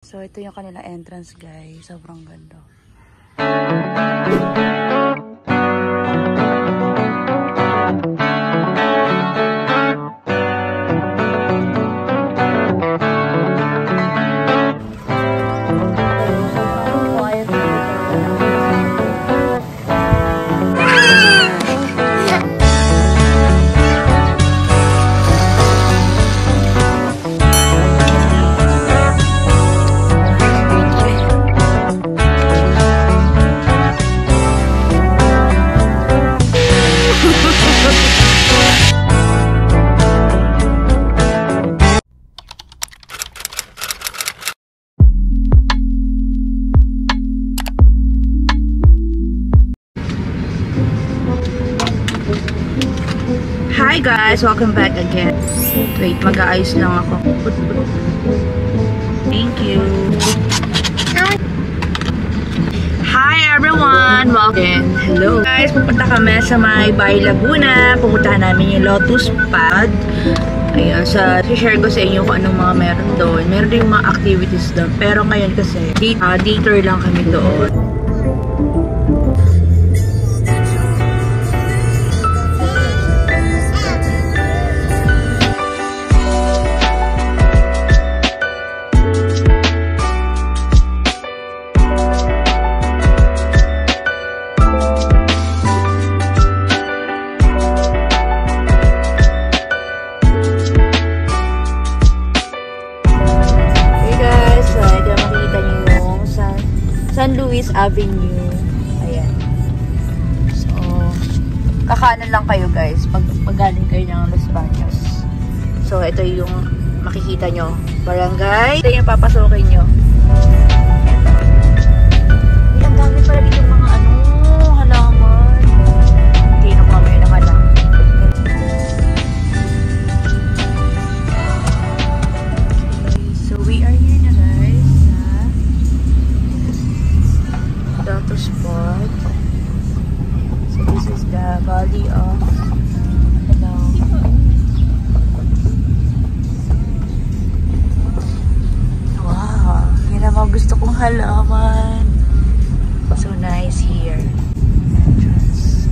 So, ito yung kanila entrance, guys. Sobrang ganda. Hi guys! Welcome back again. Wait, mag-aayos lang ako. Thank you. Hi everyone! Welcome. Hello guys! Pupunta kami sa may Bali, Laguna. Pupuntahan namin yung LotusPod. Ayun, share ko sa inyo kung anong mga meron doon. Meron din yung mga activities doon. Pero ngayon kasi, detour lang kami doon. Avenue. Ayan. So, kakanan lang kayo guys pag galing kayo ng Los Baños. So, ito yung makikita nyo. Barangay. Ito yung papasokin nyo. Ang dami pala dito mga halaman. Hindi na kami ng halaman. So, we are here na guys. LotusPod. So this is the Bali of wow, yan ang mga gusto kong halaman. So nice here. Entrance.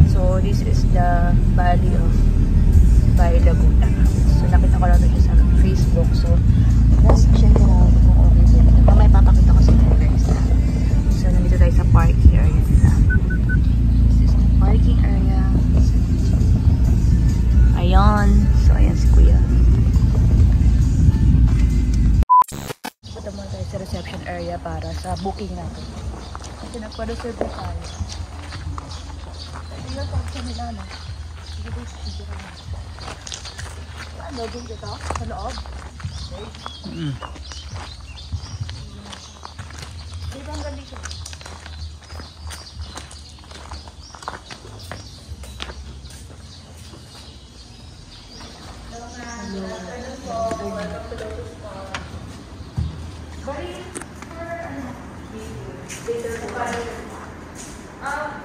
So this is the Bali of Laguna. So, nakita ko lang ito sa Facebook. So, let's check it out kung okay ba ito. Mamaya papakita ko sa inyo guys. So, nandito tayo sa parking area nila. This is the parking area. Ayan. So, ayan si Kuya. Punta muna tayo sa reception area para sa booking natin. Kasi nagpa-reserve na tayo. Ito yung pagsa nila, no? Sige ba yung siguro na. Ano din dito? Sa loob? Okay. Dito ang galing siya.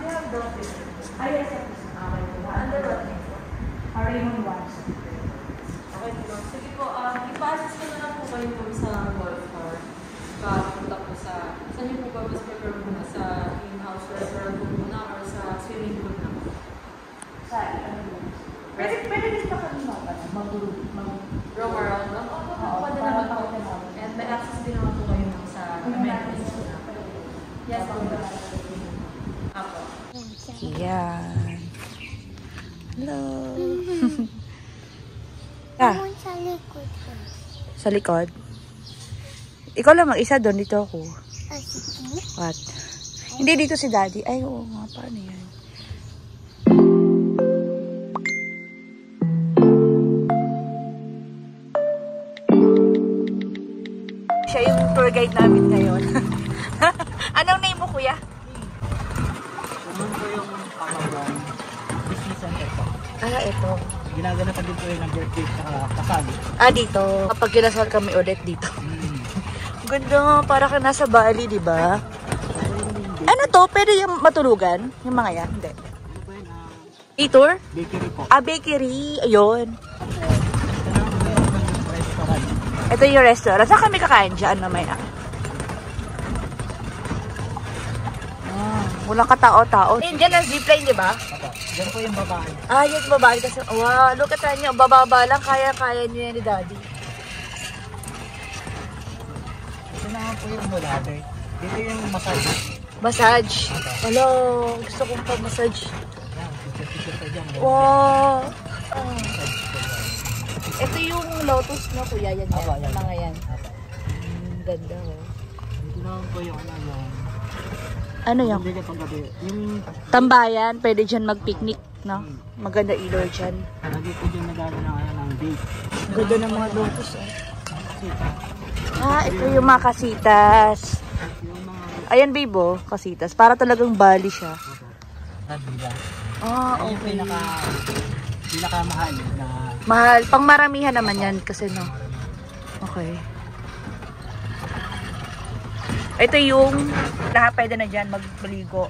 They have dolphins. Yes. Under what name? Juanson. Okay po. Sige po, i-passes ko na lang po kayo po sa golf course. Papunta po sa, saan niyo po ba mas prefer muna? Sa in-house restaurant po muna or sa swimming pool na? Sa Pwede din pa kami roam around lang? Oo, pwede naman po. And may access din naman po kayo sa amenities na. Yes, po. Apo. Yan. Hello. Sa likod. Sa likod? Ikaw lang mag-isa doon. Dito ako. Sige. What? Hindi, dito si Daddy. Ay, oo nga. Paano yan? Siya yung tour guide namin ngayon. Anong name mo, Kuya? Ano po yung pamabang business center po. Ito. Ginaganapan din po yung birthday sa kasali. Dito. Kapag kinasal kami ulit dito. Ganda, para ka nasa Bali, di ba? Ano to? Pwede yung matulugan? Yung mga yan? Hindi. Ano po yun? Tour? Bakery po. Ah, bakery. Ayun. Ito na, meron po yung restaurant. Ito yung restaurant. Saan kami kakain dyan mamaya? Walang katao-tao. Diyan ang zipline, di ba? Opo. Diyan po yung babae. Ah, yung babae kasi. Wow, look at that nyo. Bababa lang. Kaya-kaya nyo yan ni Daddy. Ito na po yung ladder. Dito yung massage. Massage. Hello, gusto kong pa-massage. Yan, picture po dyan. Wow. Ito yung lotus na kuya. Yan yan. Aba, yan. Mga yan. Opo. Ganda oh. Dito naman po yung Ano yan? Hindi ka panggabi. Yung Tambayan. Pwede dyan mag-picnic. No? Maganda ilaw dyan. lagi po dyan nagano ng date. Ganda ng mga lotus. Ah, ito yung mga kasitas. Yung mga Ayan babe oh, kasitas. Para talagang Bali siya. Radila. Ah, Yung okay. pinakamahal na Mahal. Pang maramihan naman yan kasi no. Okay. Ito yung lahat pwede na dyan magbaligo.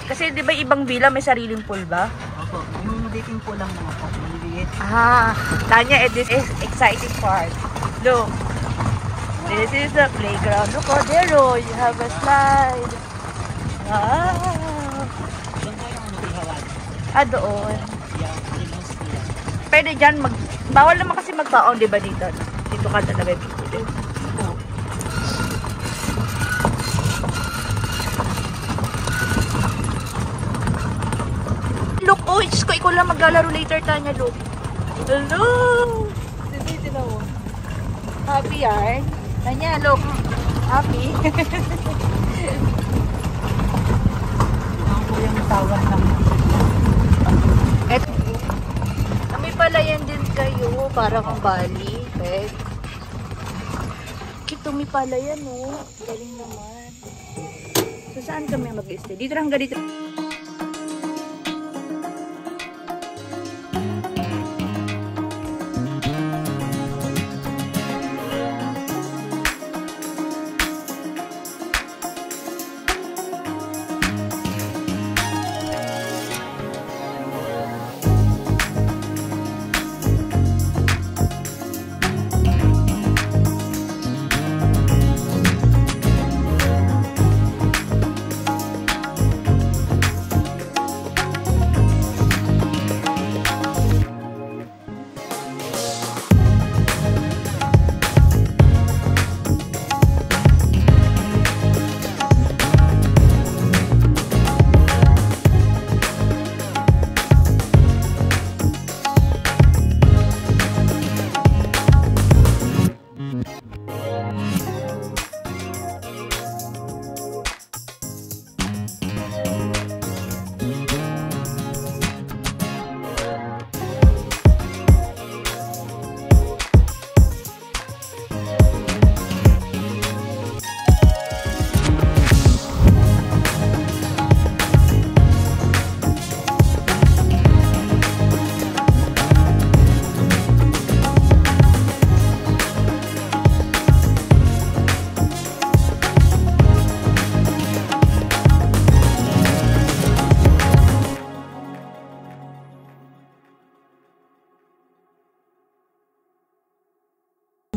Kasi di ba ibang villa may sariling pool ba? Opo, yung dating po lang mga po. Maliliit. Ah, Tanya, this is exciting part. Look. This is the playground. Look, oh, there oh, you have a slide. Wow. Doon tayo ang naghihawan. Ah, doon. Yeah, yung sila. Pwede dyan, bawal naman kasi magbaon, di ba dito? Dito ka talaga dito. Look, oh, Diyos ko, ikaw lang maglalaro later, Tanya, look. Hello! Dito na mo. Happy yarn. Tanya, look. Happy. Ang po yung tawag ng Eto. May palayan din kayo, para kang Bali. Peg. Kito, may palayan, oh. Galing naman. So, saan kami mag-stay? Dito lang, ganito.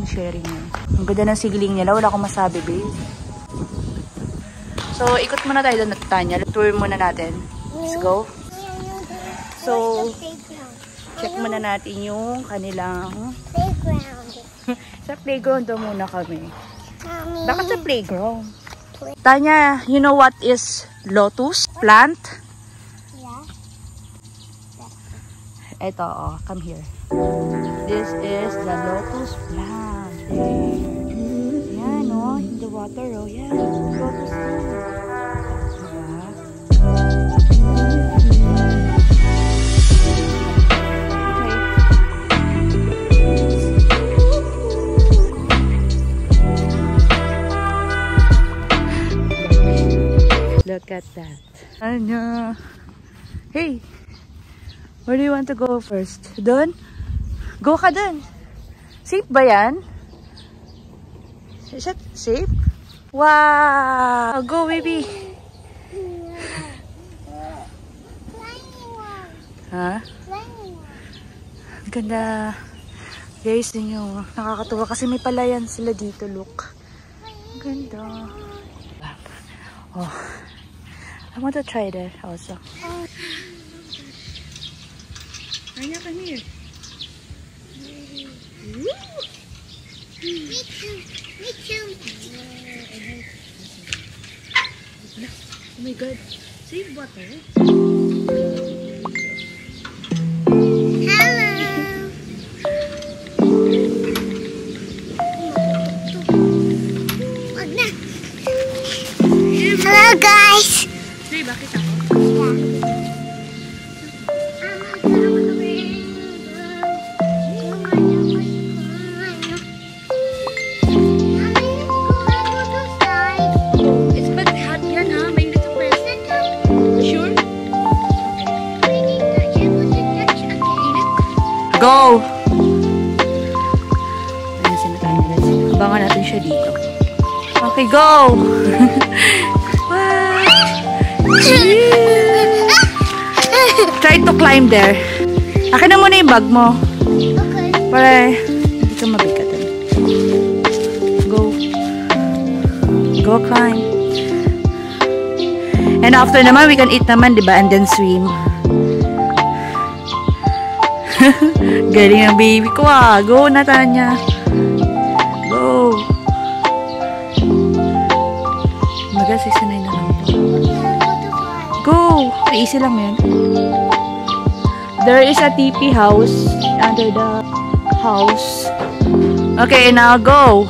Sharing yun. Ang ganda ng sigiling nila. Wala akong masabi, babe. So, ikot muna tayo doon, Tanya. Tour muna natin. Let's go. So, check muna natin yung kanilang Playground. sa playground daw muna kami. Mommy. Bakit sa playground? Tanya, you know what is lotus plant? Yeah. Ito, oh, come here. This is the lotus plant. Yan, oh, in the water, oh, yan. Lotus plant. Look at that. Anya. Hey, where do you want to go first? Doon? Go ka doon. Safe ba yan? Is it safe? Wow! Go, baby. Ha? Ang ganda. Guys, ninyo. Nakakatuwa kasi may palayan sila dito. Look. Ang ganda. Oh. I want to try that also. Anya, come here. Me too. Me too. Oh my god. Save water. Hello. Wag na. Hello guys. Hey, bakit ako? It's bad hot yan ha. Mainit ang present. Sure? Go! Ayan, sinatayin nila siya. Abangan natin siya dito. Okay, go! Try to climb there. Akin na muna yung bag mo. Okay. Para hindi ka mabigatan. Go. Go climb. And after naman, we can eat naman, diba? And then swim. Galing ng baby ko ah. Go na, Tanya. Go. Maga, 69 na lang to. Go! Easy lang yan. There is a TP house under the house. Okay, now go.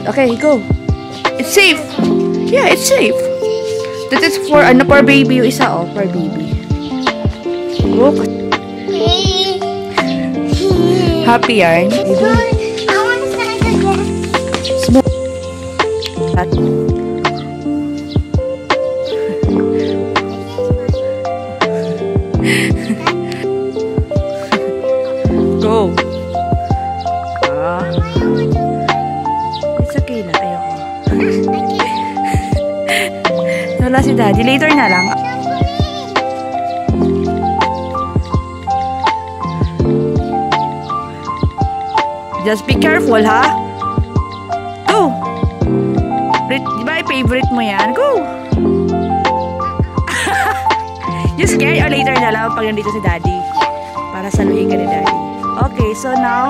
Okay, go. It's safe. Yeah, it's safe. That is for ano, for baby yung isa, oh, for baby. Go. Happy yarn. I want to say again. Smoke. At go. Ah. It's okay na. Ayoko. Wala si daddy. Later na lang. Just be careful, ha? Go! Di ba favorite mo yan? Go! You scared? Or later na lang pag nandito si daddy? Para saluhin ka ni daddy. Okay, so now...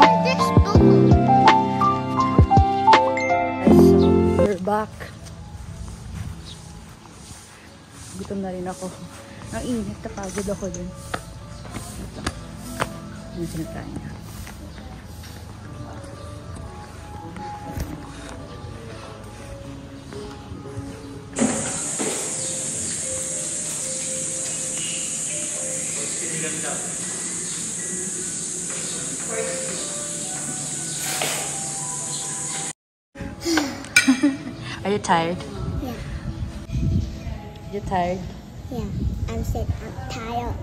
So, we're back. Gutom na rin ako. Ang init, kapagod ako dun. Ano sinatayin niya? Are you tired? Yeah. You tired? Yeah. I'm sick. I'm tired.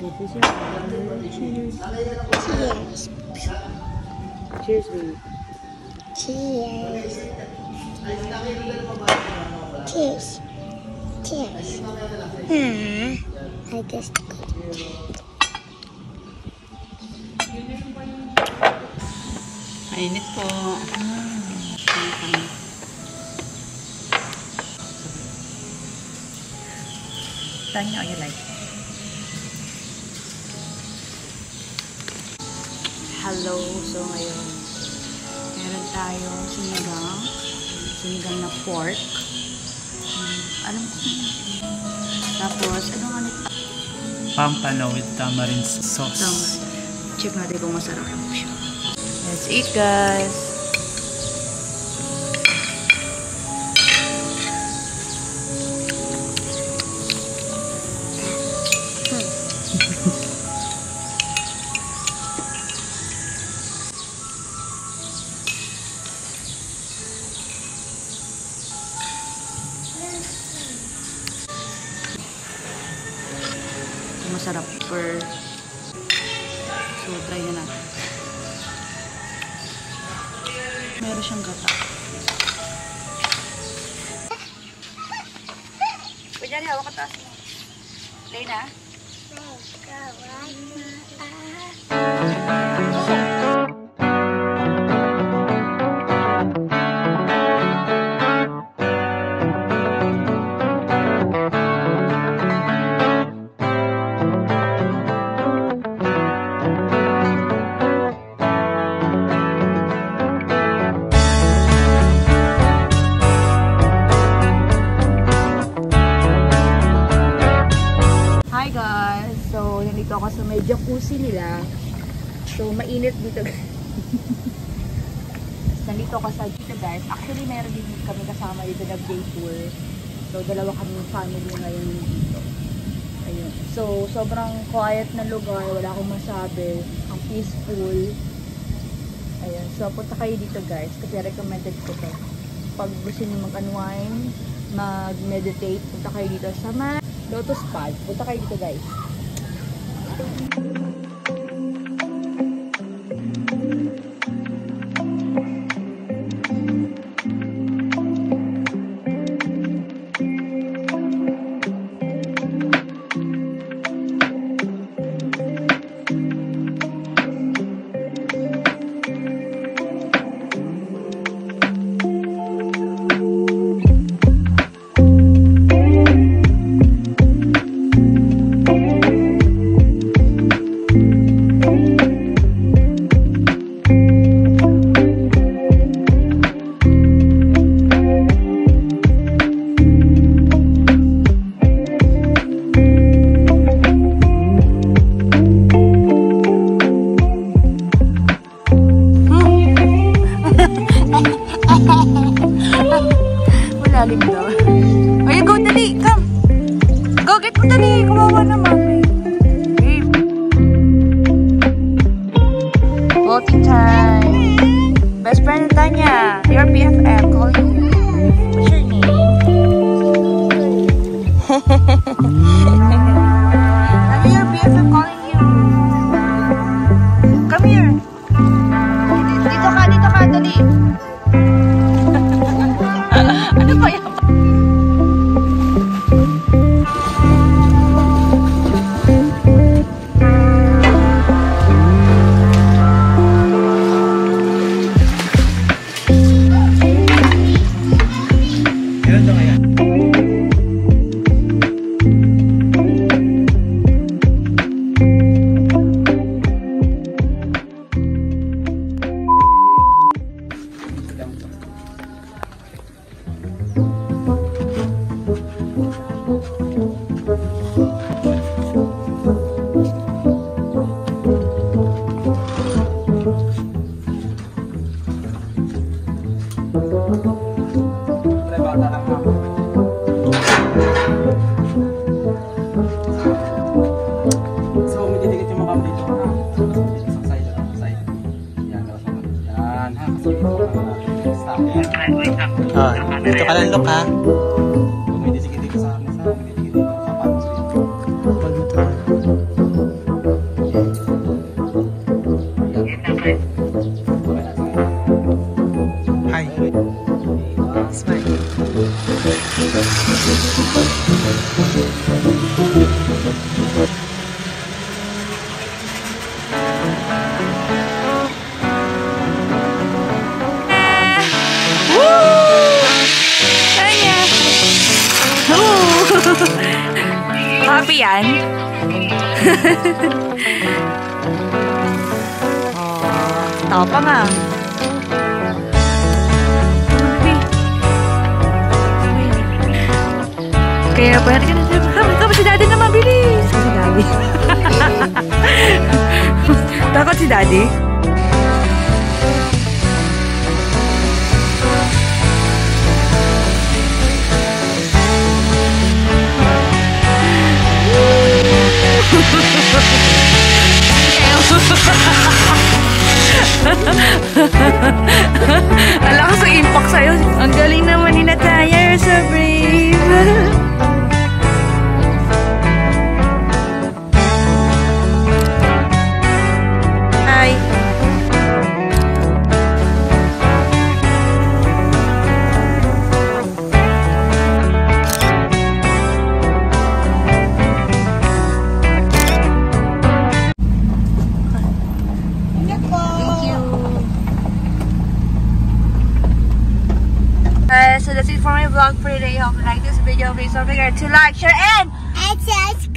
This is your cheers. Cheers. Cheers, baby. Cheers. Cheers. Cheers. I guess. Mainit po. Tanya, you like? Hello. So ngayon, meron tayong sinigang na pork. Alam ko. Tapos, ano nga nito? Pampano with tamarind sauce. Tamarind. Check natin kung masarap siya. Let's eat, guys. Masarap per. So, try meron siyang gata. Pwede na, hawak ka taas mo. Play na? Nandito ako sa may jacuzzi nila. So, mainit dito. Nandito ako sa dito guys. Actually, meron din kami kasama dito na day tour. So, dalawa kami family ngayon dito. Ayun. So, sobrang quiet na lugar. Wala akong masabi. Ang peaceful. Ayun. So, punta kayo dito guys. Kasi recommended ko to. Pag gusto nyo mag-unwind, mag-meditate, punta kayo dito sa LotusPod. Punta kayo dito guys. Malalim daw. Ay, go, dali. Come. Go, get mo dali. Kawawa naman. Babe. Voting time. Best friend Tanya. Your BFF calling you. What's your name? Tanya, your BFF calling you. Come here. Dito ka, dali. Ano ba yan? Meron daw kaya? So, medidikit yung mukha mo dito. Isang side. Yan, yan, ha. Kasi dito ka lang, look, ha. Kung medidikit dito sa amin, medidikit dito sa patos dito. Kapal mo ito. Hi. Smile. Happy yan? Tawa pa nga. Kaya pwede ka na siya. Ikaw si daddy naman, bilis. Si daddy. Takot si daddy? Alakas ang impact sa'yo. Ang galing naman ni Nataya. You're so brave. Hi. video, please don't forget to like, share, and subscribe.